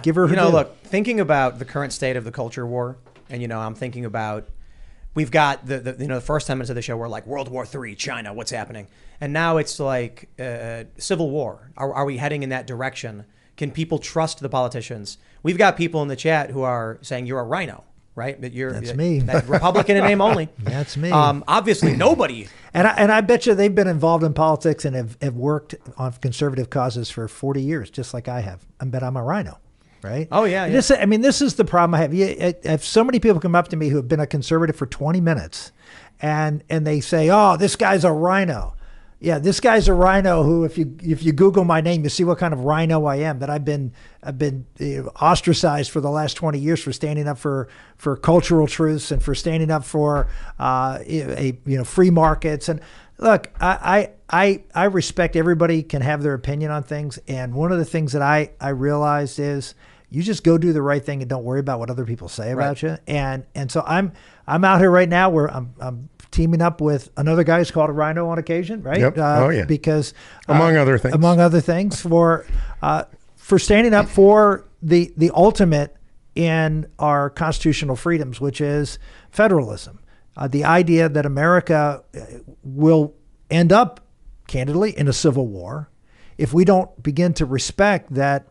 Give her her due. Look, thinking about the current state of the culture war, and I'm thinking about we've got the first 10 minutes of the show were like World War III, China, what's happening, and now it's like civil war. Are we heading in that direction? Can people trust the politicians? We've got people in the chat who are saying you're a rhino. Right, that's me. That Republican in name only. That's me. Obviously, nobody. And I bet you they've been involved in politics and have worked on conservative causes for 40 years, just like I have. I bet I'm a rhino, right? Oh yeah. This is the problem I have. I have so many people come up to me who have been a conservative for 20 minutes, and they say, "Oh, this guy's a rhino." Yeah, this guy's a rhino who, if you Google my name, you see what kind of rhino I am. That I've been ostracized for the last 20 years for standing up for cultural truths and for standing up for free markets. And look, I respect everybody can have their opinion on things. And one of the things that I realized is you just go do the right thing and don't worry about what other people say about you. And so I'm out here right now where I'm teaming up with another guy who's called a rhino on occasion, right? Yep. Because among other things, for standing up for the ultimate in our constitutional freedoms, which is federalism. The idea that America will end up, candidly, in a civil war if we don't begin to respect that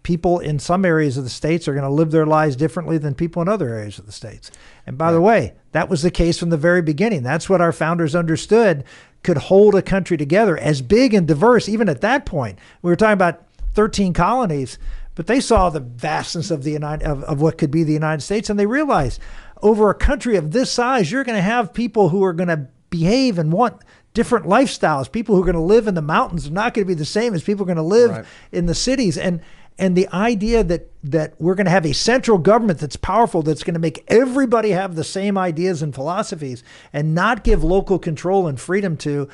people in some areas of the states are going to live their lives differently than people in other areas of the states. And by the way, that was the case from the very beginning. That's what our founders understood could hold a country together as big and diverse. Even at that point, we were talking about 13 colonies, but they saw the vastness of of what could be the United States. And they realized over a country of this size, you're going to have people who are going to behave and want different lifestyles. People who are going to live in the mountains are not going to be the same as people are going to live in the cities. And the idea that we're going to have a central government that's powerful, that's going to make everybody have the same ideas and philosophies and not give local control and freedom to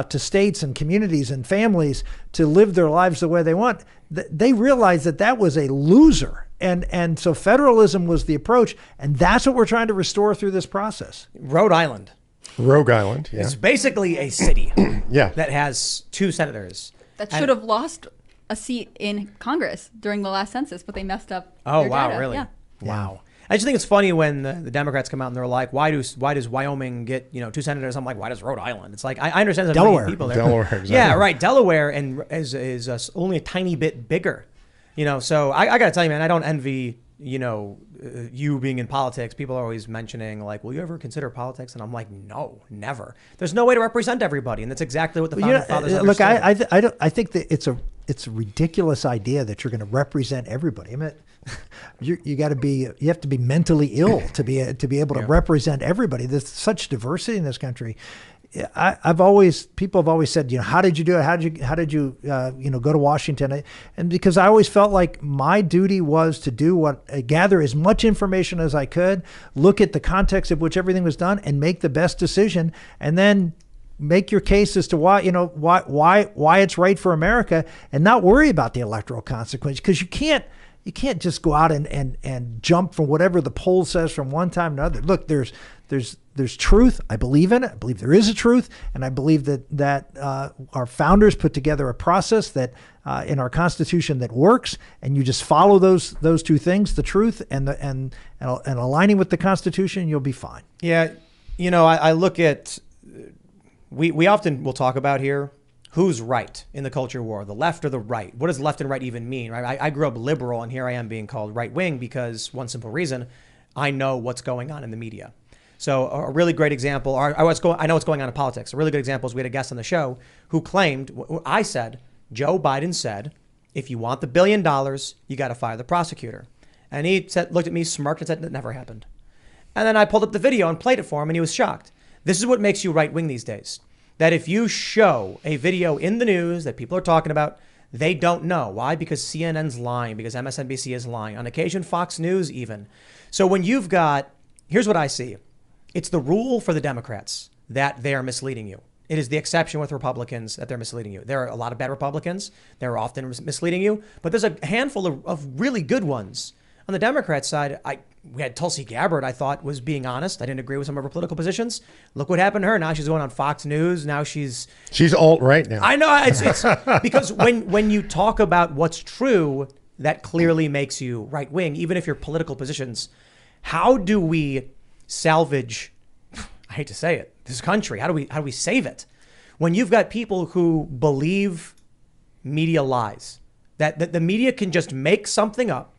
states and communities and families to live their lives the way they want, they realized that was a loser. And so federalism was the approach. And that's what we're trying to restore through this process. Rhode Island. Yeah. It's basically a city yeah. that has 2 senators. That should have lost a seat in Congress during the last census, but they messed up. Oh, their wow, data. really? Yeah. Wow. I just think it's funny when the Democrats come out and they're like, why does Wyoming get 2 senators? I'm like, why does Rhode Island? It's like, I understand there's Delaware. many people there. Delaware, exactly. Yeah, right. Delaware and is only a tiny bit bigger. So I got to tell you, man, I don't envy you being in politics. People are always mentioning like, will you ever consider politics? And I'm like, no, never. There's no way to represent everybody. And that's exactly what the founding fathers understood. Look, I think that it's a ridiculous idea that you're going to represent everybody. I mean, you have to be mentally ill to be able to represent everybody. There's such diversity in this country. People have always said, how did you do it? How did you go to Washington? And because I always felt like my duty was to gather as much information as I could, look at the context of which everything was done, and make the best decision, and then make your case as to why it's right for America, and not worry about the electoral consequence, because you can't just go out and jump from whatever the poll says from one time to another. Look, there's truth. I believe in it. I believe there is a truth, and I believe that our founders put together a process that in our Constitution that works, and you just follow those 2 things: the truth and aligning with the Constitution. You'll be fine. Yeah, I look at we often will talk about here who's right in the culture war, the left or the right. What does left and right even mean? Right? I grew up liberal, and here I am being called right wing because one simple reason: I know what's going on in the media. So a really great example, I know what's going on in politics. A really good example is we had a guest on the show who claimed, Joe Biden said, if you want the $1 billion, you got to fire the prosecutor. And he looked at me, smirked, and said, that never happened. And then I pulled up the video and played it for him, and he was shocked. This is what makes you right wing these days. That if you show a video in the news that people are talking about, they don't know. Why? Because CNN's lying, because MSNBC is lying. On occasion, Fox News even. So when you've got, here's what I see. It's the rule for the Democrats that they are misleading you. It is the exception with Republicans that they're misleading you. There are a lot of bad Republicans. They're often misleading you. But there's a handful of really good ones. On the Democrat side, we had Tulsi Gabbard, I thought, was being honest. I didn't agree with some of her political positions. Look what happened to her. Now she's going on Fox News. Now she's alt-right now. I know. It's because when you talk about what's true, that clearly makes you right wing, even if your political positions. How do we salvage, I hate to say it, this country? How do we save it? When you've got people who believe media lies, that the media can just make something up,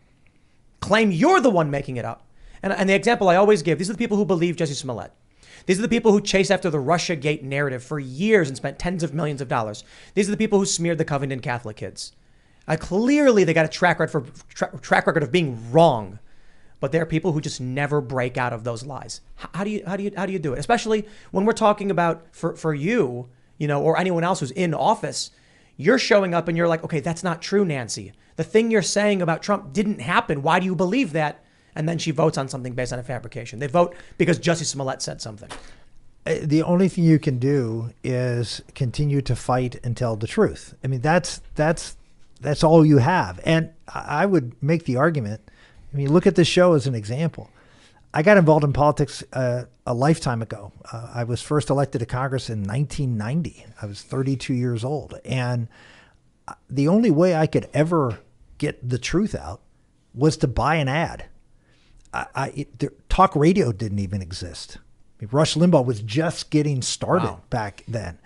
claim you're the one making it up. And the example I always give, these are the people who believe Jussie Smollett. These are the people who chased after the Russiagate narrative for years and spent tens of millions of dollars. These are the people who smeared the Covington Catholic kids. Clearly, they got a track record of being wrong, but there are people who just never break out of those lies. How do you do it? Especially when we're talking about for you, or anyone else who's in office, you're showing up and you're like, okay, that's not true, Nancy. The thing you're saying about Trump didn't happen. Why do you believe that? And then she votes on something based on a fabrication. They vote because Jussie Smollett said something. The only thing you can do is continue to fight and tell the truth. I mean, that's all you have. And I would make the argument, look at this show as an example. I got involved in politics a lifetime ago. I was first elected to Congress in 1990. I was 32 years old. And the only way I could ever get the truth out was to buy an ad. Talk radio didn't even exist. Rush Limbaugh was just getting started back then.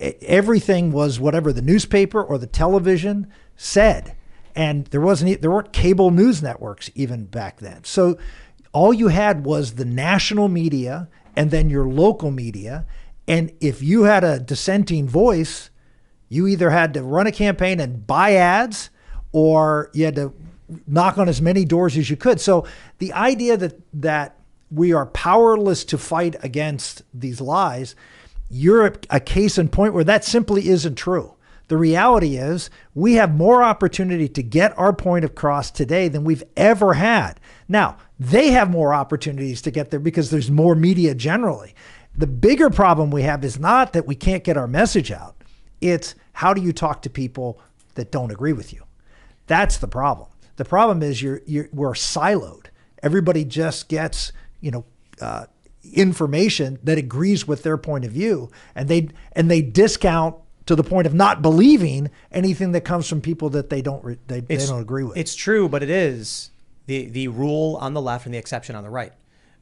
Everything was whatever the newspaper or the television said. And there weren't cable news networks even back then. So all you had was the national media and then your local media. And if you had a dissenting voice, you either had to run a campaign and buy ads, or you had to knock on as many doors as you could. So the idea that we are powerless to fight against these lies, you're a case in point where that simply isn't true. The reality is we have more opportunity to get our point across today than we've ever had. Now, they have more opportunities to get there because there's more media generally. The bigger problem we have is not that we can't get our message out. It's how do you talk to people that don't agree with you? That's the problem. The problem is we're siloed. Everybody just gets, information that agrees with their point of view, and they discount to the point of not believing anything that comes from people that they don't agree with. It's true, but it is the rule on the left and the exception on the right.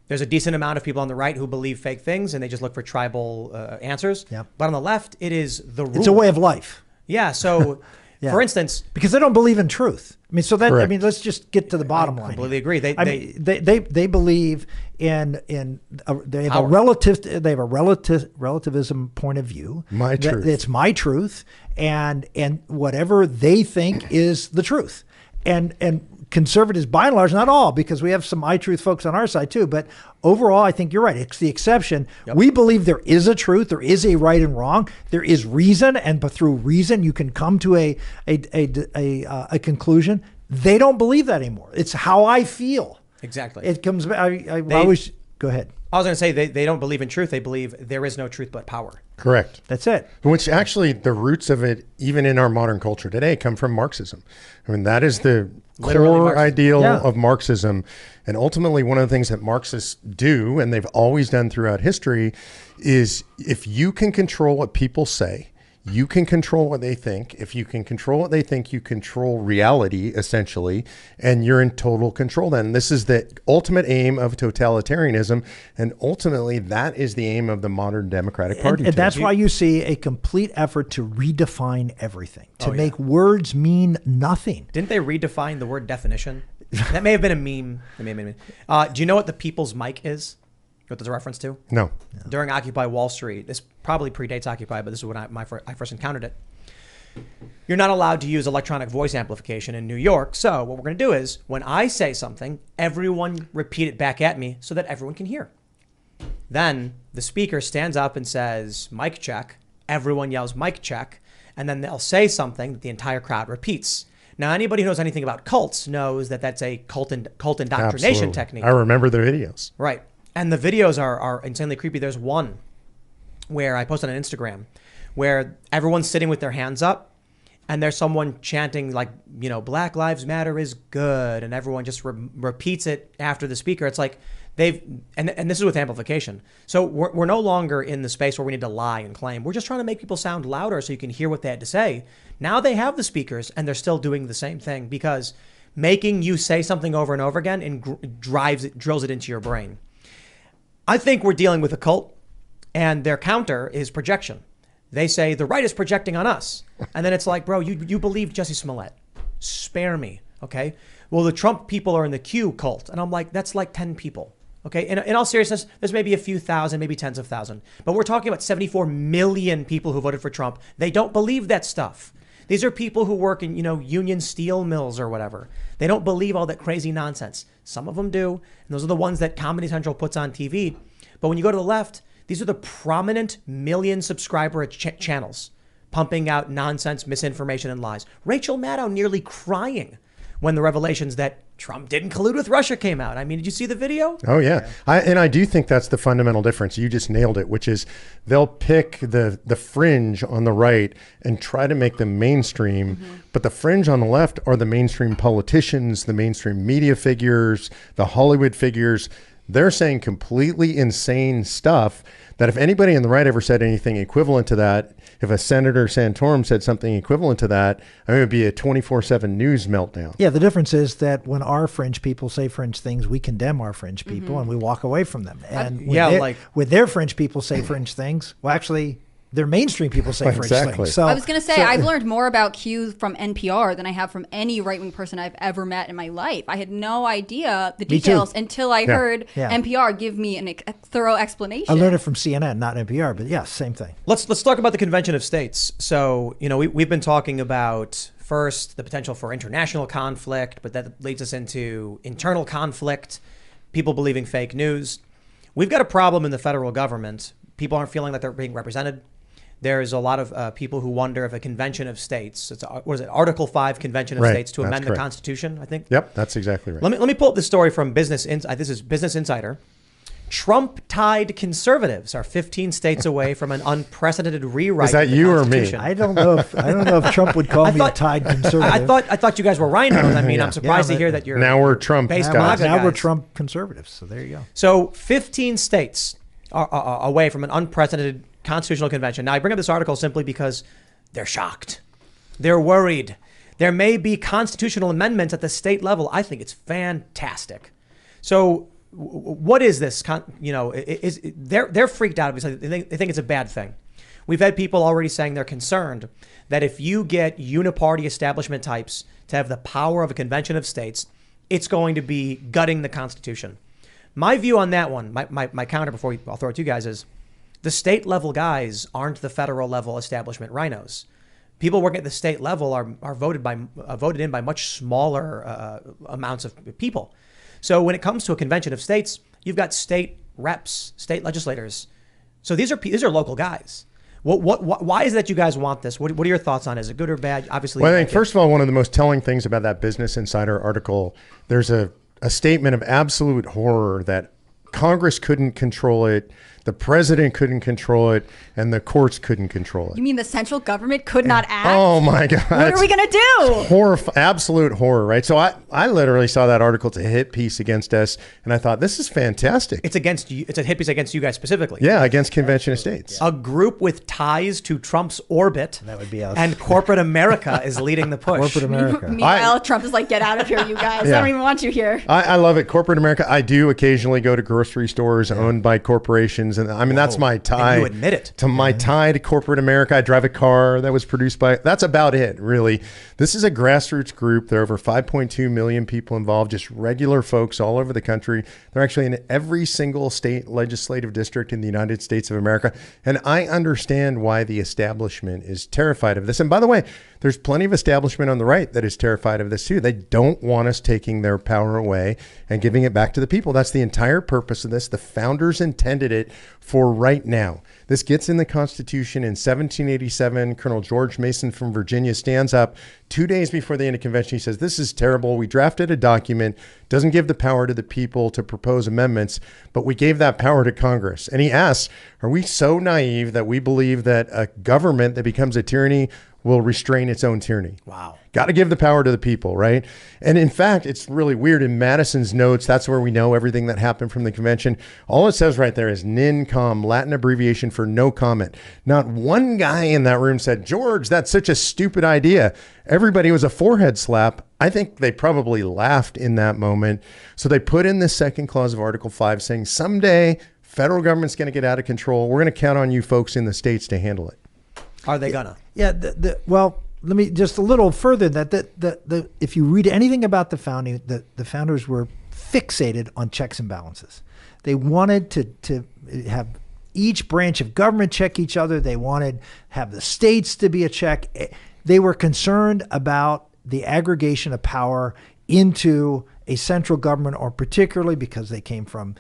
There's a decent amount of people on the right who believe fake things and they just look for tribal answers. Yep. But on the left, it is the rule. It's a way of life. Yeah. So, for instance, because they don't believe in truth. Correct. Let's just get to the bottom line. I completely agree. They believe in they have a relativism point of view. My truth. It's my truth, and whatever they think is the truth. And conservatives, by and large, not all, because we have some iTruth folks on our side too, but overall, I think you're right. It's the exception. Yep. We believe there is a truth, there is a right and wrong, there is reason, and through reason you can come to a conclusion. They don't believe that anymore. It's how I feel. Exactly. It comes. I always go ahead. I was going to say they don't believe in truth. They believe there is no truth but power. Correct. That's it. Which actually, the roots of it, even in our modern culture today, come from Marxism. That is the core ideal of Marxism. And ultimately, one of the things that Marxists do, and they've always done throughout history, is if you can control what people say, you can control what they think. If you can control what they think, you control reality, essentially, and you're in total control then. This is the ultimate aim of totalitarianism, and ultimately, that is the aim of the modern Democratic Party. And that's why you see a complete effort to redefine everything, to make words mean nothing. Didn't they redefine the word definition? That may have been a meme. Do you know what the people's mic is? What there's a reference to? No. During Occupy Wall Street, this probably predates Occupy, but this is when I first encountered it. You're not allowed to use electronic voice amplification in New York. So what we're going to do is when I say something, everyone repeat it back at me so that everyone can hear. Then the speaker stands up and says, mic check. Everyone yells mic check. And then they'll say something that the entire crowd repeats. Now, anybody who knows anything about cults knows that that's a cult indoctrination technique. I remember the videos. Right. And the videos are insanely creepy. There's one where I posted on Instagram where everyone's sitting with their hands up and there's someone chanting like, Black Lives Matter is good, and everyone just repeats it after the speaker. It's like and this is with amplification. So we're no longer in the space where we need to lie and claim. We're just trying to make people sound louder so you can hear what they had to say. Now they have the speakers, and they're still doing the same thing because making you say something over and over again and drills it into your brain. I think we're dealing with a cult, and their counter is projection. They say the right is projecting on us. And then it's like, bro, you believe Jussie Smollett. Spare me, okay? Well, the Trump people are in the Q cult. And I'm like, that's like 10 people, okay? In all seriousness, there's maybe a few thousand, maybe tens of thousands. But we're talking about 74 million people who voted for Trump. They don't believe that stuff. These are people who work in, union steel mills or whatever. They don't believe all that crazy nonsense. Some of them do. And those are the ones that Comedy Central puts on TV. But when you go to the left, these are the prominent million subscriber channels pumping out nonsense, misinformation, and lies. Rachel Maddow nearly crying when the revelations that Trump didn't collude with Russia came out. I mean, did you see the video? Oh, yeah. I do think that's the fundamental difference. You just nailed it, which is they'll pick the fringe on the right and try to make them mainstream. Mm-hmm. But the fringe on the left are the mainstream politicians, the mainstream media figures, the Hollywood figures. They're saying completely insane stuff that if anybody on the right ever said anything equivalent to that, if a Senator Santorum said something equivalent to that, I mean, it would be a 24/7 news meltdown. Yeah, the difference is that when our fringe people say fringe things, we condemn our fringe people and we walk away from them. And when their fringe people say fringe things, well, actually, their mainstream people say fringe things. So I was going to say, I've learned more about Q from NPR than I have from any right-wing person I've ever met in my life. I had no idea the details until I heard NPR give me a thorough explanation. I learned it from CNN, not NPR, but yeah, same thing. Let's talk about the Convention of States. So, we've been talking about first the potential for international conflict, but that leads us into internal conflict, people believing fake news. We've got a problem in the federal government. People aren't feeling like they're being represented. There's a lot of people who wonder if a convention of states, Article 5 Convention of States to amend the Constitution, I think? Yep, that's exactly right. Let me pull up this story from Business Insider. This is Business Insider. Trump-tied conservatives are 15 states away from an unprecedented rewrite. Is that you or me? I don't know if Trump would call me a tied conservative. I thought you guys were rhinos. I mean, I'm surprised to hear that you're now we're Trump guys. Now we're Trump conservatives. So there you go. So 15 states are away from an unprecedented constitutional convention. Now, I bring up this article simply because they're shocked. They're worried. There may be constitutional amendments at the state level. I think it's fantastic. So what is this? They're freaked out because they think it's a bad thing. We've had people already saying they're concerned that if you get uniparty establishment types to have the power of a convention of states, it's going to be gutting the Constitution. My view on that one, my counter before I'll throw it to you guys is, the state level guys aren't the federal level establishment rhinos. People working at the state level are voted in by much smaller amounts of people. So when it comes to a convention of states, you've got state reps, state legislators. So these are local guys. Why is it that you guys want this? What are your thoughts on it? Is it good or bad? Obviously, well, I think first of all, one of the most telling things about that Business Insider article, there's a statement of absolute horror that Congress couldn't control it, the president couldn't control it, and the courts couldn't control it. You mean the central government could not act? Oh my God. What are we going to do? Absolute horror, right? So I literally saw that article. It's a hit piece against us, and I thought, this is fantastic. It's against you. It's a hit piece against you guys specifically. Yeah, against Convention of States. A group with ties to Trump's orbit. That would be us. And corporate America is leading the push. Corporate America. Meanwhile, Trump is like, get out of here, you guys. I don't even want you here. I love it. Corporate America. I do occasionally go to grocery stores owned by corporations, and I mean, that's my tie. And you admit it. To my tie to corporate America. I drive a car that was produced by, that's about it, really. This is a grassroots group. There are over 5.2 million people involved, just regular folks all over the country. They're actually in every single state legislative district in the United States of America. And I understand why the establishment is terrified of this. And by the way, there's plenty of establishment on the right that is terrified of this too. They don't want us taking their power away and giving it back to the people. That's the entire purpose of this. The founders intended it for right now. This gets in the Constitution in 1787. Colonel George Mason from Virginia stands up 2 days before the end of convention. He says, this is terrible. We drafted a document, doesn't give the power to the people to propose amendments, but we gave that power to Congress. And he asks, are we so naive that we believe that a government that becomes a tyranny will restrain its own tyranny. Wow. Got to give the power to the people, right? And in fact, it's really weird. In Madison's notes, that's where we know everything that happened from the convention. All it says right there is NINCOM, Latin abbreviation for no comment. Not one guy in that room said, George, that's such a stupid idea. Everybody was a forehead slap. I think they probably laughed in that moment. So they put in this second clause of Article 5 saying someday federal government's going to get out of control. We're going to count on you folks in the states to handle it. Are they gonna? Yeah. Well, let me just a little further that if you read anything about the founding, the founders were fixated on checks and balances. They wanted to have each branch of government check each other. They wanted have the states to be a check. They were concerned about the aggregation of power into a central government, or particularly because they came from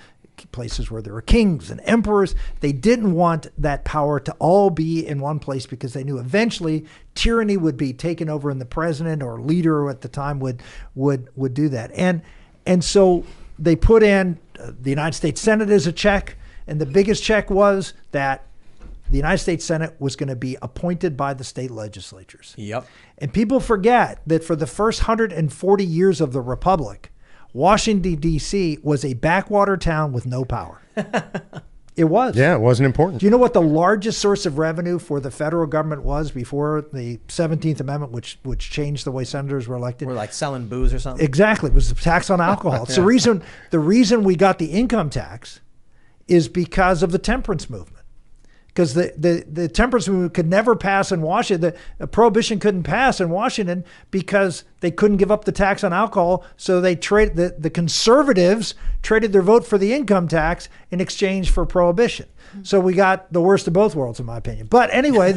places where there were kings and emperors. They didn't want that power to all be in one place because they knew eventually tyranny would be taken over and the president or leader at the time would do that. And so they put in the United States Senate as a check, and the biggest check was that the United States Senate was going to be appointed by the state legislatures. Yep. And people forget that for the first 140 years of the Republic, Washington, D.C. was a backwater town with no power. It was. Yeah, it wasn't important. Do you know what the largest source of revenue for the federal government was before the 17th Amendment, which changed the way senators were elected? We're like selling booze or something. Exactly. It was the tax on alcohol. It's the reason we got the income tax is because of the temperance movement. Because the temperance movement could never pass in Washington. The prohibition couldn't pass in Washington because they couldn't give up the tax on alcohol. So they the conservatives traded their vote for the income tax in exchange for prohibition. So we got the worst of both worlds, in my opinion. But anyway,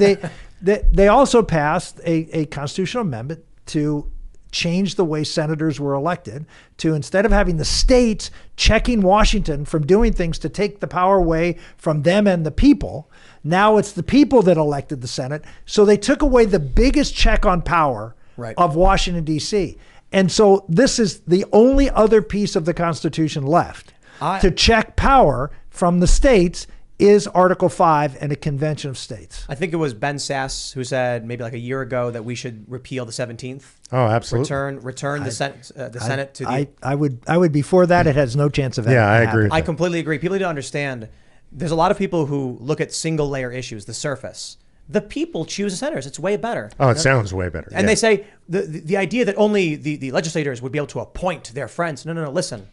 they also passed a constitutional amendment to change the way senators were elected, to instead of having the states checking Washington from doing things to take the power away from them and the people, now it's the people that elected the Senate. So they took away the biggest check on power of Washington, D.C. And so this is the only other piece of the Constitution left to check power from the states is Article 5 and a convention of states. I think it was Ben Sass who said maybe like a year ago that we should repeal the 17th. Oh, absolutely. Return the Senate to the... I would before that, it has no chance of I agree. I completely agree. People need to understand there's a lot of people who look at single layer issues, the surface. The people choose the senators. It's way better. Oh, it sounds way better. And they say the idea that only the legislators would be able to appoint their friends. No, listen.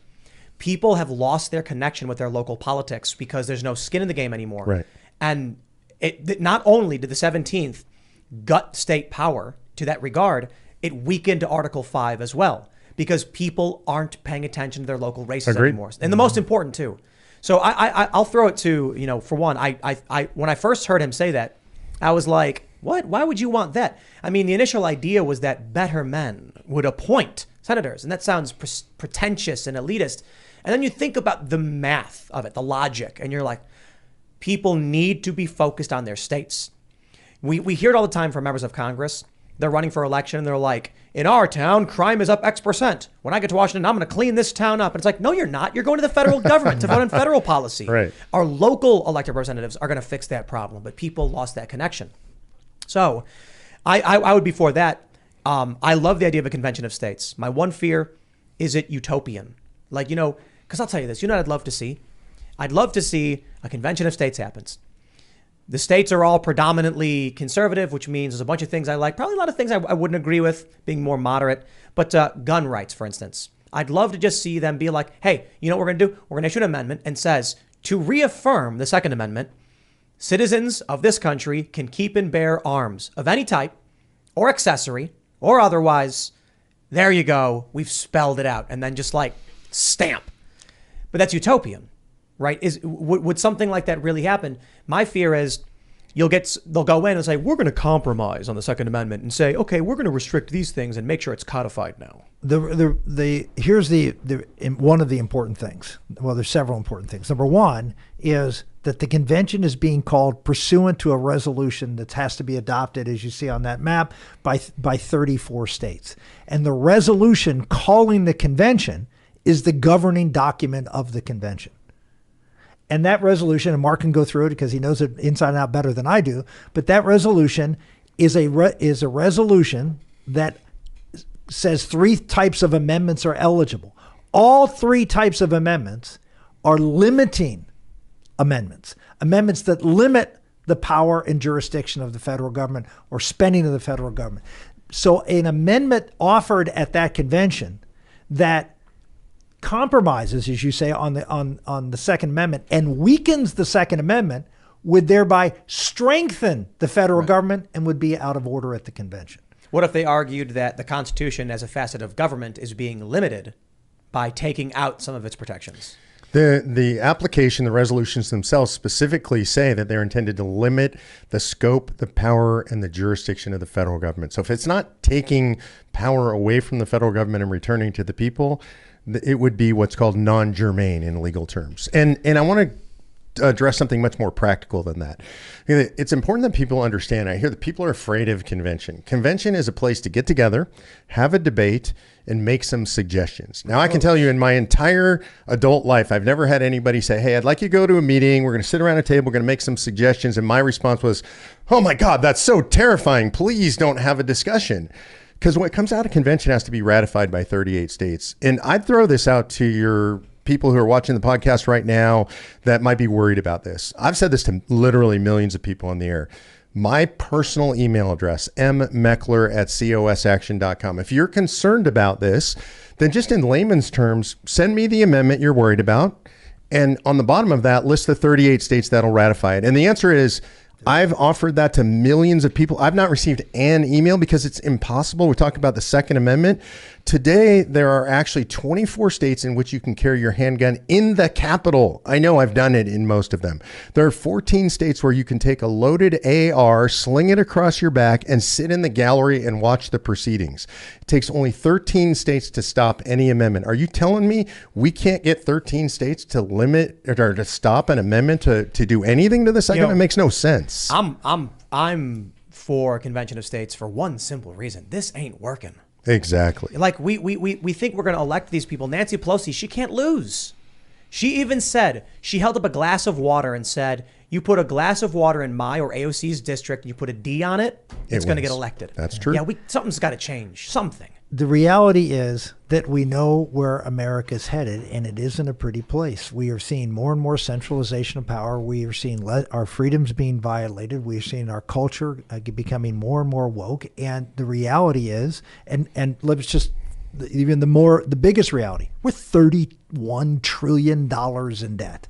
People have lost their connection with their local politics because there's no skin in the game anymore. Right. And not only did the 17th gut state power to that regard, it weakened Article 5 as well because people aren't paying attention to their local races anymore. And the most important too. So I'll throw it to, for one, I when I first heard him say that, I was like, what? Why would you want that? I mean, the initial idea was that better men would appoint senators, and that sounds pretentious and elitist. And then you think about the math of it, the logic, and you're like, people need to be focused on their states. We hear it all the time from members of Congress. They're running for election, and they're like, in our town, crime is up X%. When I get to Washington, I'm going to clean this town up. And it's like, no, you're not. You're going to the federal government to vote on federal policy. Right. Our local elected representatives are going to fix that problem, but people lost that connection. So I would be for that. I love the idea of a convention of states. My one fear is it utopian. Like, because I'll tell you this, what I'd love to see? I'd love to see a convention of states happens. The states are all predominantly conservative, which means there's a bunch of things I like. Probably a lot of things I wouldn't agree with, being more moderate. But gun rights, for instance. I'd love to just see them be like, hey, you know what we're going to do? We're going to issue an amendment and says, to reaffirm the Second Amendment, citizens of this country can keep and bear arms of any type or accessory or otherwise. There you go. We've spelled it out. And then just like stamp. But that's utopian, right? Would something like that really happen? My fear is they'll go in and say, we're going to compromise on the Second Amendment and say, okay, we're going to restrict these things and make sure it's codified now. Here's one of the important things. Well, there's several important things. Number one is that the convention is being called pursuant to a resolution that has to be adopted, as you see on that map, by 34 states. And the resolution calling the convention is the governing document of the convention. And that resolution, and Mark can go through it because he knows it inside and out better than I do, but that resolution is a resolution that says 3 types of amendments are eligible. All 3 types of amendments are limiting amendments that limit the power and jurisdiction of the federal government or spending of the federal government. So an amendment offered at that convention that compromises, as you say, on the Second Amendment and weakens the Second Amendment would thereby strengthen the federal government and would be out of order at the convention. What if they argued that the Constitution as a facet of government is being limited by taking out some of its protections? The application, the resolutions themselves specifically say that they're intended to limit the scope, the power, and the jurisdiction of the federal government. So if it's not taking power away from the federal government and returning to the people, it would be what's called non-germane in legal terms. And I want to address something much more practical than that. It's important that people understand. I hear that people are afraid of convention. Convention is a place to get together, have a debate, and make some suggestions. Now, I can tell you in my entire adult life, I've never had anybody say, hey, I'd like you to go to a meeting. We're going to sit around a table. We're going to make some suggestions. And my response was, oh my God, that's so terrifying. Please don't have a discussion. Because what comes out of convention has to be ratified by 38 states. And I'd throw this out to your people who are watching the podcast right now that might be worried about this. I've said this to literally millions of people on the air. My personal email address, mmeckler@cosaction.com. If you're concerned about this, then just in layman's terms, send me the amendment you're worried about. And on the bottom of that, list the 38 states that'll ratify it. And the answer is, I've offered that to millions of people. I've not received an email because it's impossible. We talk about the Second Amendment. Today, there are actually 24 states in which you can carry your handgun in the Capitol. I know I've done it in most of them. There are 14 states where you can take a loaded AR, sling it across your back, and sit in the gallery and watch the proceedings. It takes only 13 states to stop any amendment. Are you telling me we can't get 13 states to limit or to stop an amendment to do anything to the Second? It makes no sense. I'm for a convention of states for one simple reason. This ain't working. Exactly. Like we think we're going to elect these people. Nancy Pelosi, she can't lose. She even said, she held up a glass of water and said, you put a glass of water in my or AOC's district and you put a D on it, it's going to get elected. That's true. Yeah, something's got to change. Something. The reality is that we know where America's headed, and it isn't a pretty place. We are seeing more and more centralization of power. We are seeing our freedoms being violated. We are seeing our culture becoming more and more woke. And the reality is, and let's just, even the biggest reality, we're $31 trillion in debt.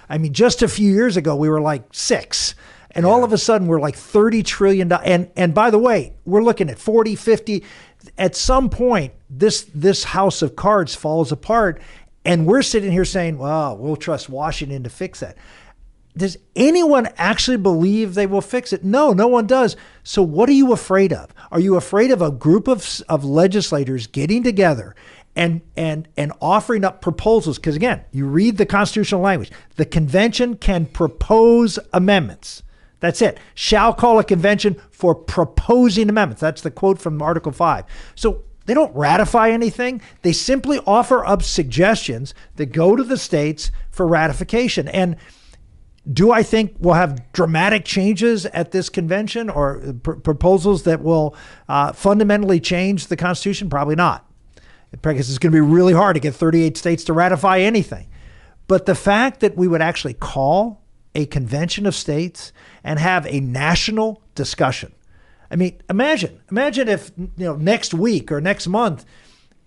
I mean, just a few years ago, we were like 6. And all of a sudden, we're like $30 trillion. And by the way, we're looking at 40, 50. At some point, this house of cards falls apart. And we're sitting here saying, well, we'll trust Washington to fix that. Does anyone actually believe they will fix it? No, no one does. So what are you afraid of? Are you afraid of a group of legislators getting together and offering up proposals? Because again, you read the constitutional language. The convention can propose amendments. That's it. Shall call a convention for proposing amendments. That's the quote from Article 5. So they don't ratify anything. They simply offer up suggestions that go to the states for ratification. And do I think we'll have dramatic changes at this convention or proposals that will fundamentally change the Constitution? Probably not. Because it's going to be really hard to get 38 states to ratify anything. But the fact that we would actually call a convention of states and have a national discussion. I mean, imagine if next week or next month,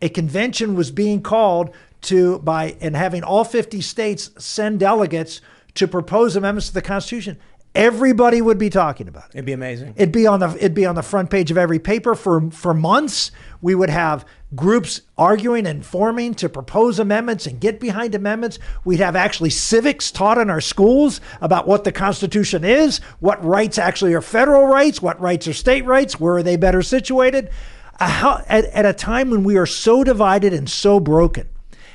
a convention was being called and having all 50 states send delegates to propose amendments to the Constitution. Everybody would be talking about it. It'd be amazing. It'd be on the front page of every paper for months. We would have groups arguing and forming to propose amendments and get behind amendments. We'd have actually civics taught in our schools about what the Constitution is, what rights actually are federal rights, what rights are state rights, where are they better situated. At a time when we are so divided and so broken,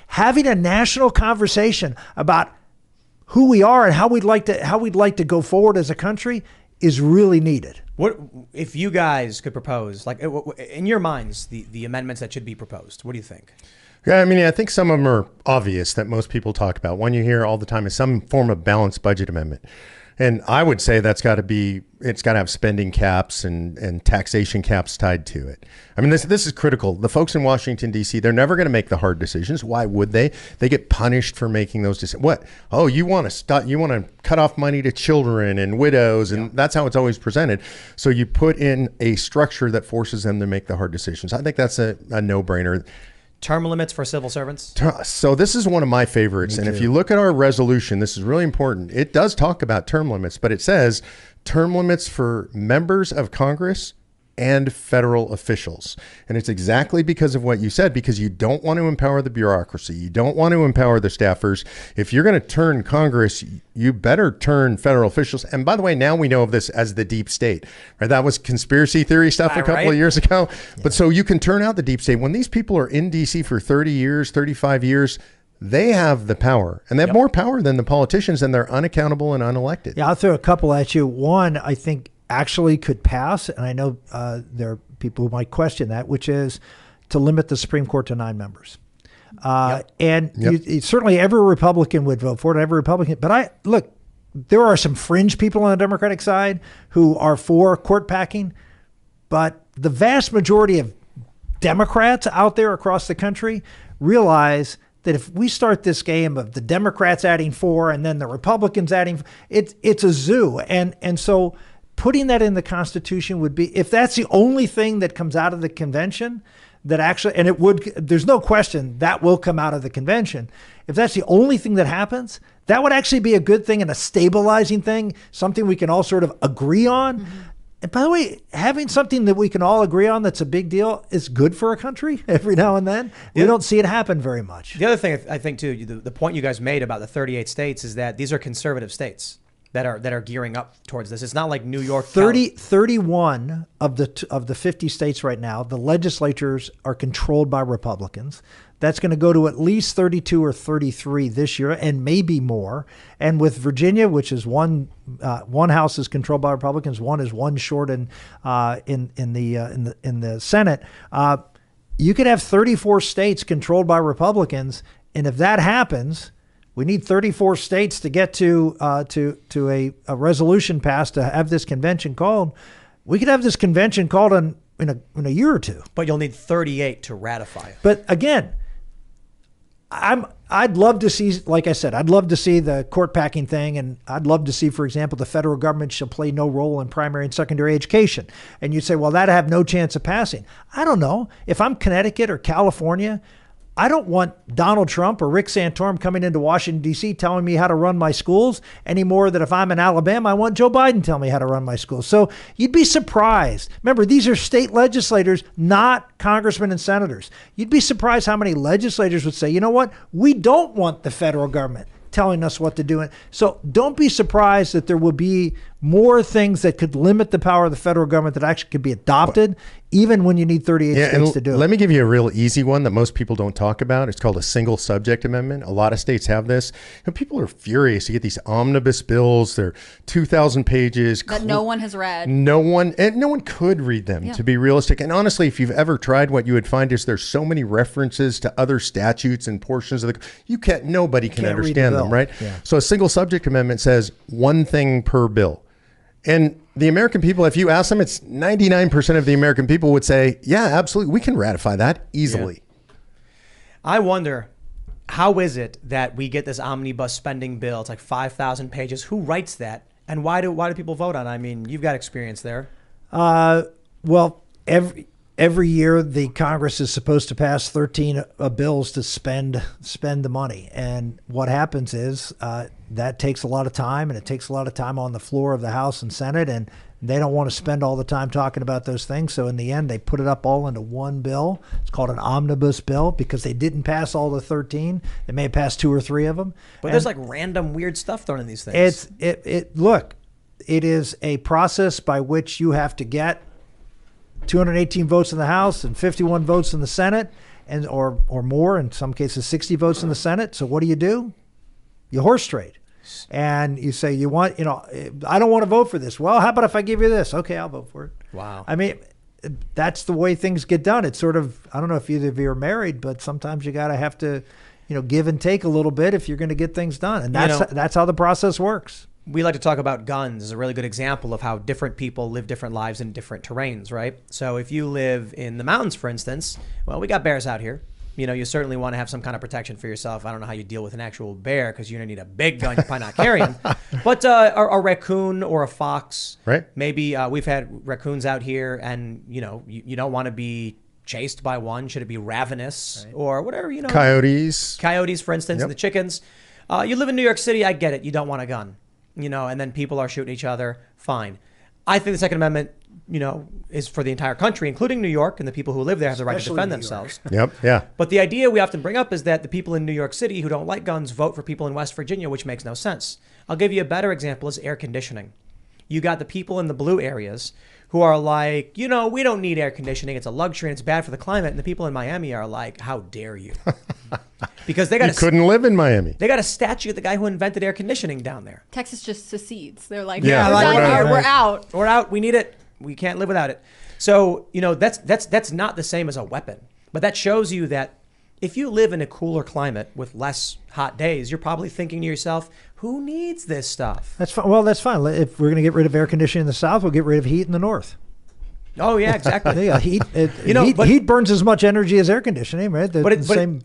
having a national conversation about who we are and how we'd like to go forward as a country is really needed. What if you guys could propose, like in your minds, the amendments that should be proposed? What do you think? Yeah, I mean, I think some of them are obvious that most people talk about. One you hear all the time is some form of balanced budget amendment. And I would say it's got to have spending caps and taxation caps tied to it. I mean, this is critical. The folks in Washington, D.C., they're never going to make the hard decisions. Why would they? They get punished for making those decisions. What? Oh, you want to cut off money to children and widows, and that's how it's always presented. So you put in a structure that forces them to make the hard decisions. I think that's a no-brainer. Term limits for civil servants? So this is one of my favorites. And if you look at our resolution, this is really important. It does talk about term limits, but it says term limits for members of Congress and federal officials. And it's exactly because of what you said, because you don't want to empower the bureaucracy. You don't want to empower the staffers. If you're going to turn Congress, you better turn federal officials. And by the way, now we know of this as the deep state, right? That was conspiracy theory stuff a couple of years ago. Yeah. But so you can turn out the deep state. When these people are in DC for 30 years, 35 years, they have the power, and they have more power than the politicians, and they're unaccountable and unelected. Yeah, I'll throw a couple at you. One, I think actually could pass, and I know there are people who might question that, which is to limit the Supreme Court to 9 members. And certainly every Republican would vote for it, every Republican. But look, there are some fringe people on the Democratic side who are for court packing, but the vast majority of Democrats out there across the country realize that if we start this game of the Democrats adding 4 and then the Republicans adding, it's a zoo. And so putting that in the Constitution would be, if that's the only thing that comes out of the convention, that actually, and it would, there's no question that will come out of the convention. If that's the only thing that happens, that would actually be a good thing and a stabilizing thing, something we can all sort of agree on. Mm-hmm. And by the way, having something that we can all agree on that's a big deal is good for a country every now and then. We don't see it happen very much. The other thing I think too, the point you guys made about the 38 states is that these are conservative states that are gearing up towards this. It's not like New York. 31 of the 50 states right now, the legislatures are controlled by Republicans. That's going to go to at least 32 or 33 this year, and maybe more. And with Virginia, which is one house is controlled by Republicans, one is one short in the Senate. You could have 34 states controlled by Republicans, and if that happens, we need 34 states to get to a resolution passed to have this convention called. We could have this convention called in a year or two. But you'll need 38 to ratify it. But again, I'd love to see, like I said, I'd love to see the court packing thing, and I'd love to see, for example, the federal government shall play no role in primary and secondary education. And you'd say, well, that'd have no chance of passing. I don't know. If I'm Connecticut or California, I don't want Donald Trump or Rick Santorum coming into Washington, D.C. telling me how to run my schools any more than if I'm in Alabama, I want Joe Biden telling me how to run my schools. So you'd be surprised. Remember, these are state legislators, not congressmen and senators. You'd be surprised how many legislators would say, you know what, we don't want the federal government telling us what to do. So don't be surprised that there will be more things that could limit the power of the federal government that actually could be adopted, even when you need 38 states to do it. Let me give you a real easy one that most people don't talk about. It's called a single subject amendment. A lot of states have this. And people are furious. You get these omnibus bills. They're 2,000 pages. That no one has read. No one could read them, to be realistic. And honestly, if you've ever tried, what you would find is there's so many references to other statutes and portions of nobody can understand them, right? Yeah. So a single subject amendment says one thing per bill. And the American people, if you ask them, it's 99% of the American people would say, yeah, absolutely, we can ratify that easily. Yeah. I wonder, how is it that we get this omnibus spending bill? It's like 5,000 pages. Who writes that? And why do people vote on it? I mean, you've got experience there. Well, every year the Congress is supposed to pass 13 bills to spend the money. And what happens is that takes a lot of time, and it takes a lot of time on the floor of the House and Senate, and they don't want to spend all the time talking about those things. So in the end, they put it up all into one bill. It's called an omnibus bill because they didn't pass all the 13. They may have passed 2 or 3 of them. But there's like random weird stuff thrown in these things. Look, it is a process by which you have to get 218 votes in the House and 51 votes in the Senate, and or more, in some cases 60 votes in the Senate. So what do? You horse trade. And you say, I don't want to vote for this. Well, how about if I give you this? Okay, I'll vote for it. Wow. I mean, that's the way things get done. It's sort of, I don't know if either of you are married, but sometimes you got to have to, give and take a little bit if you're going to get things done. And that's how the process works. we like to talk about guns as a really good example of how different people live different lives in different terrains, right? So if you live in the mountains, for instance, well, we got bears out here. You know, you certainly want to have some kind of protection for yourself. I don't know how you deal with an actual bear because you're going to need a big gun. You're probably not carrying. But a raccoon or a fox, right? Maybe we've had raccoons out here, and, you know, you don't want to be chased by one. Should it be ravenous or whatever, you know? Coyotes, for instance, and the chickens. You live in New York City. I get it. You don't want a gun, you know, and then people are shooting each other. Fine. I think the Second Amendment, you know, is for the entire country, including New York, and the people who live there have the right to defend themselves. But the idea we often bring up is that the people in New York City who don't like guns vote for people in West Virginia, which makes no sense. I'll give you a better example is air conditioning. You got the people in the blue areas who are like, you know, we don't need air conditioning. It's a luxury and it's bad for the climate. And the people in Miami are like, how dare you? Because they got couldn't live in Miami. They got a statue of the guy who invented air conditioning down there. Texas just secedes. They're like, we're out. We're out. We need it. We can't live without it. So, you know, that's not the same as a weapon. But that shows you that if you live in a cooler climate with less hot days, you're probably thinking to yourself, who needs this stuff? That's fine. Well, that's fine. If we're going to get rid of air conditioning in the South, we'll get rid of heat in the North. Oh, yeah, exactly. Heat burns as much energy as air conditioning, right?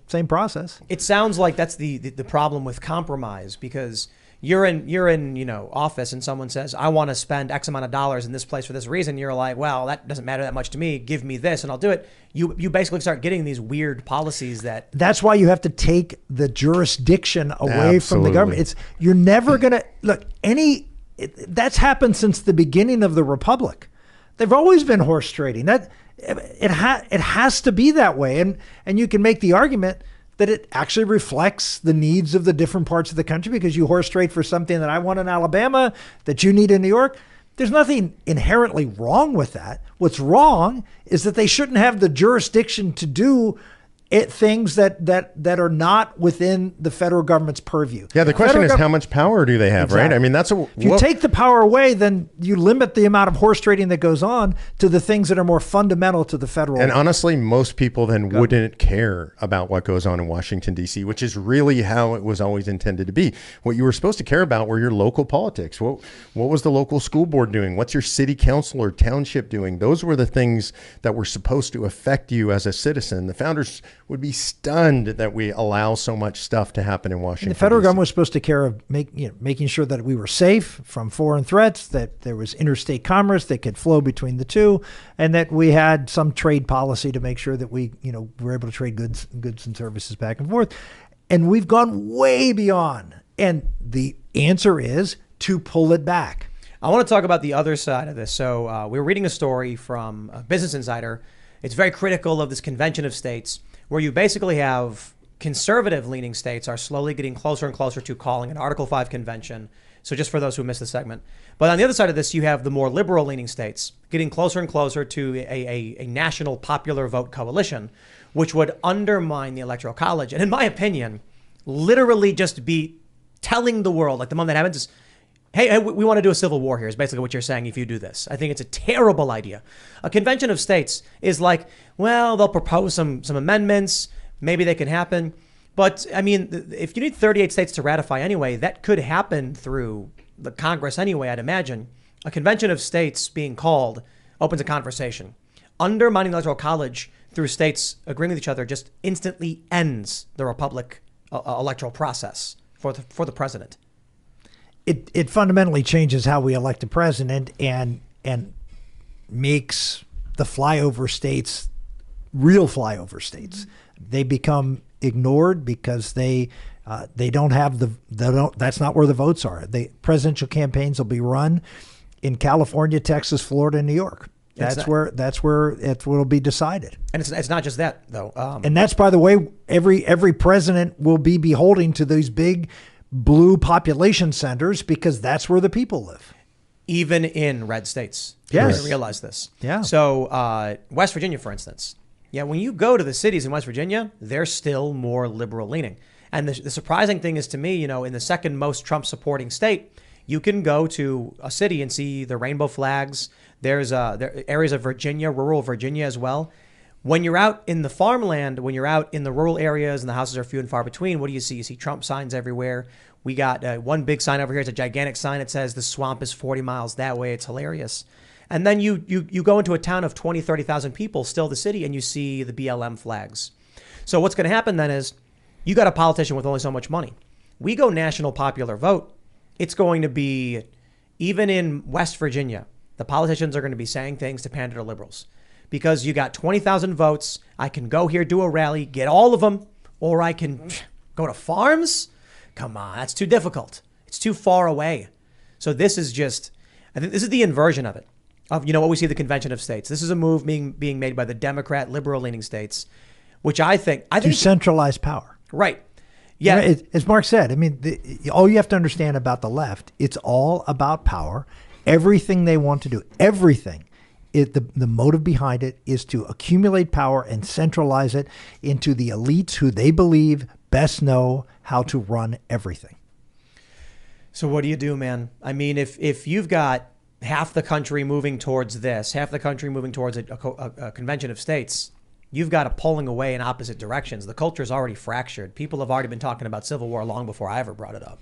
Same process. It sounds like that's the problem with compromise, because you're in you know, office and someone says, I want to spend X amount of dollars in this place for this reason. You're like, well, that doesn't matter that much to me. Give me this and I'll do it. You basically start getting these weird policies that's why you have to take the jurisdiction away from the government. You're never going to look that's happened since the beginning of the Republic. They've always been horse trading. That it has to be that way. And you can make the argument that it actually reflects the needs of the different parts of the country, because you horse trade for something that I want in Alabama that you need in New York. There's nothing inherently wrong with that. What's wrong is that they shouldn't have the jurisdiction to do things that are not within the federal government's purview. Yeah, the question is how much power do they have, right? I mean, if you take the power away, then you limit the amount of horse trading that goes on to the things that are more fundamental to the federal. And honestly, most people then wouldn't care about what goes on in Washington, D.C., which is really how it was always intended to be. What you were supposed to care about were your local politics. What was the local school board doing? What's your city council or township doing? Those were the things that were supposed to affect you as a citizen. The founders would be stunned that we allow so much stuff to happen in Washington. And the federal government was supposed to care of making sure that we were safe from foreign threats, that there was interstate commerce that could flow between the two, and that we had some trade policy to make sure that we were able to trade goods and services back and forth. And we've gone way beyond. And the answer is to pull it back. I want to talk about the other side of this. So we were reading a story from Business Insider. It's very critical of this convention of states, where you basically have conservative-leaning states are slowly getting closer and closer to calling an Article 5 convention. So just for those who missed the segment. But on the other side of this, you have the more liberal-leaning states getting closer and closer to a national popular vote coalition, which would undermine the Electoral College. And in my opinion, literally just be telling the world, like the moment that happens is, hey, we want to do a civil war here, is basically what you're saying if you do this. I think it's a terrible idea. A convention of states is like, well, they'll propose some amendments. Maybe they can happen. But, I mean, if you need 38 states to ratify anyway, that could happen through the Congress anyway, I'd imagine. A convention of states being called opens a conversation. Undermining the Electoral College through states agreeing with each other just instantly ends the Republic electoral process for the president. It fundamentally changes how we elect a president and makes the flyover states real flyover states. They become ignored because they don't have that's not where the votes are. The presidential campaigns will be run in California, Texas, Florida, and New York. That's where it will be decided. And it's not just that though. And that's, by the way, every president will be beholden to these big blue population centers because that's where the people live. Even in red states. Yes. I realize this. Yeah. So West Virginia, for instance. Yeah, when you go to the cities in West Virginia, they're still more liberal leaning. And the surprising thing is to me, in the second most Trump supporting state, you can go to a city and see the rainbow flags. There's there are areas of Virginia, rural Virginia as well, When you're out in the farmland, when you're out in the rural areas and the houses are few and far between, what do you see? You see Trump signs everywhere. We got one big sign over here. It's a gigantic sign. It says the swamp is 40 miles that way. It's hilarious. And then you go into a town of 20, 30,000 people, still the city, and you see the BLM flags. So what's going to happen then is you got a politician with only so much money. We go national popular vote. It's going to be, even in West Virginia, the politicians are going to be saying things to pander to liberals. Because you got 20,000 votes. I can go here, do a rally, get all of them, or I can go to farms. Come on, that's too difficult. It's too far away. So this is just, I think this is the inversion of it. Of, what we see at the Convention of States. This is a move being made by the Democrat, liberal-leaning states, which I think to centralize power. Right. Yeah. As Mark said, I mean, all you have to understand about the left, it's all about power. Everything they want to do, everything. The motive behind it is to accumulate power and centralize it into the elites who they believe best know how to run everything. So what do you do, man? I mean, if you've got half the country moving towards this, half the country moving towards a convention of states, you've got a pulling away in opposite directions. The culture is already fractured. People have already been talking about civil war long before I ever brought it up.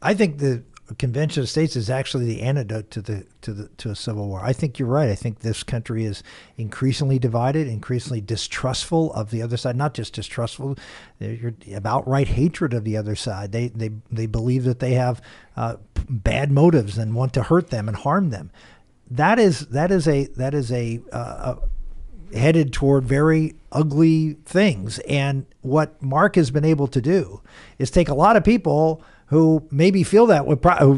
I think the Convention of States is actually the antidote to a civil war. I think you're right. I think this country is increasingly divided, increasingly distrustful of the other side. Not just distrustful, you're about right hatred of the other side. They believe that they have bad motives and want to hurt them and harm them. That is headed toward very ugly things. And what Mark has been able to do is take a lot of people who maybe feel that way,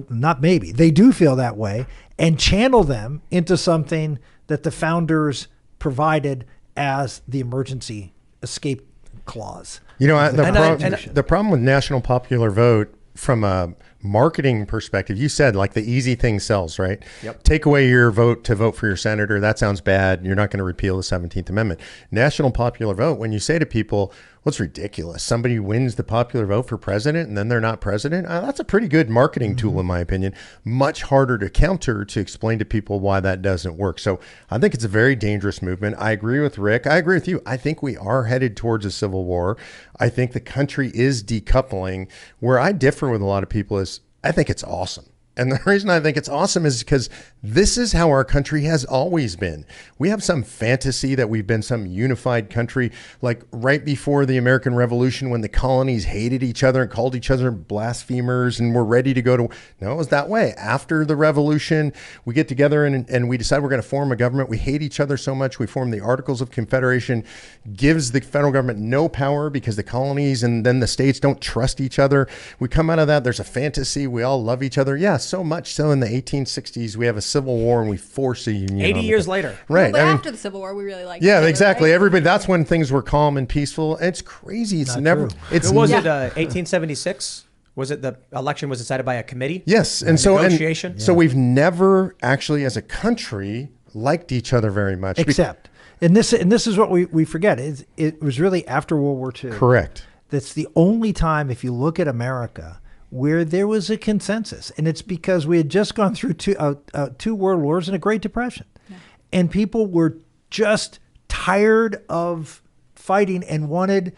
not maybe, they do feel that way, and channel them into something that the founders provided as the emergency escape clause. The problem with national popular vote from a marketing perspective, you said like the easy thing sells, right? Yep. Take away your vote to vote for your senator. That sounds bad. You're not going to repeal the 17th Amendment. National popular vote, when you say to people, well, it's ridiculous. Somebody wins the popular vote for president and then they're not president. That's a pretty good marketing tool, in my opinion. Much harder to counter to explain to people why that doesn't work. So I think it's a very dangerous movement. I agree with Rick. I agree with you. I think we are headed towards a civil war. I think the country is decoupling. Where I differ with a lot of people is I think it's awesome. And the reason I think it's awesome is because this is how our country has always been. We have some fantasy that we've been some unified country, like right before the American Revolution when the colonies hated each other and called each other blasphemers and were ready to go to... No, it was that way. After the revolution, we get together and we decide we're going to form a government. We hate each other so much. We form the Articles of Confederation, gives the federal government no power because the colonies and then the states don't trust each other. We come out of that. There's a fantasy. We all love each other. Yes. So much so in the 1860s, we have a civil war and we force a union. 80 years later. Right. Well, but after the Civil War, we really liked each other, exactly. Right? Everybody, that's when things were calm and peaceful. It's crazy. It's never. True. It's was it 1876? Was it the election was decided by a committee? Yes. And so, negotiation? So we've never actually as a country liked each other very much. Except, and this is what we forget. It was really after World War II. Correct. That's the only time, if you look at America, where there was a consensus. And it's because we had just gone through two world wars and a Great Depression. Yeah. And people were just tired of fighting and wanted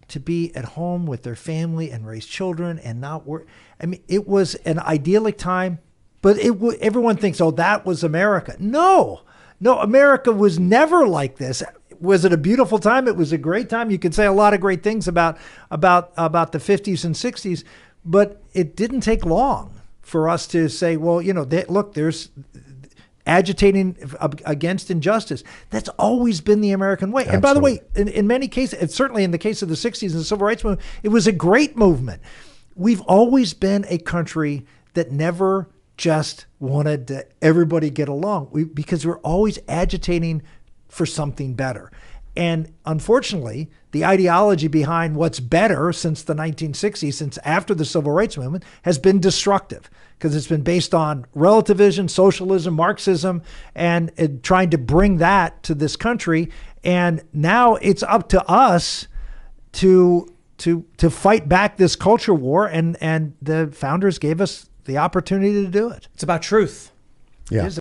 to be at home with their family and raise children and not work. I mean, it was an idyllic time, but everyone thinks, oh, that was America. No, America was never like this. Was it a beautiful time? It was a great time. You could say a lot of great things about the 50s and 60s. But it didn't take long for us to say, well, look, there's agitating against injustice. That's always been the American way. Absolutely. And by the way, in many cases, and certainly in the case of the 60s and the Civil Rights Movement, it was a great movement. We've always been a country that never just wanted to everybody get along because we're always agitating for something better. And unfortunately, the ideology behind what's better since the 1960s, since after the Civil Rights Movement, has been destructive because it's been based on relativism, socialism, Marxism, and trying to bring that to this country. And now it's up to us to fight back this culture war, and the founders gave us the opportunity to do it. It's about truth. Yeah.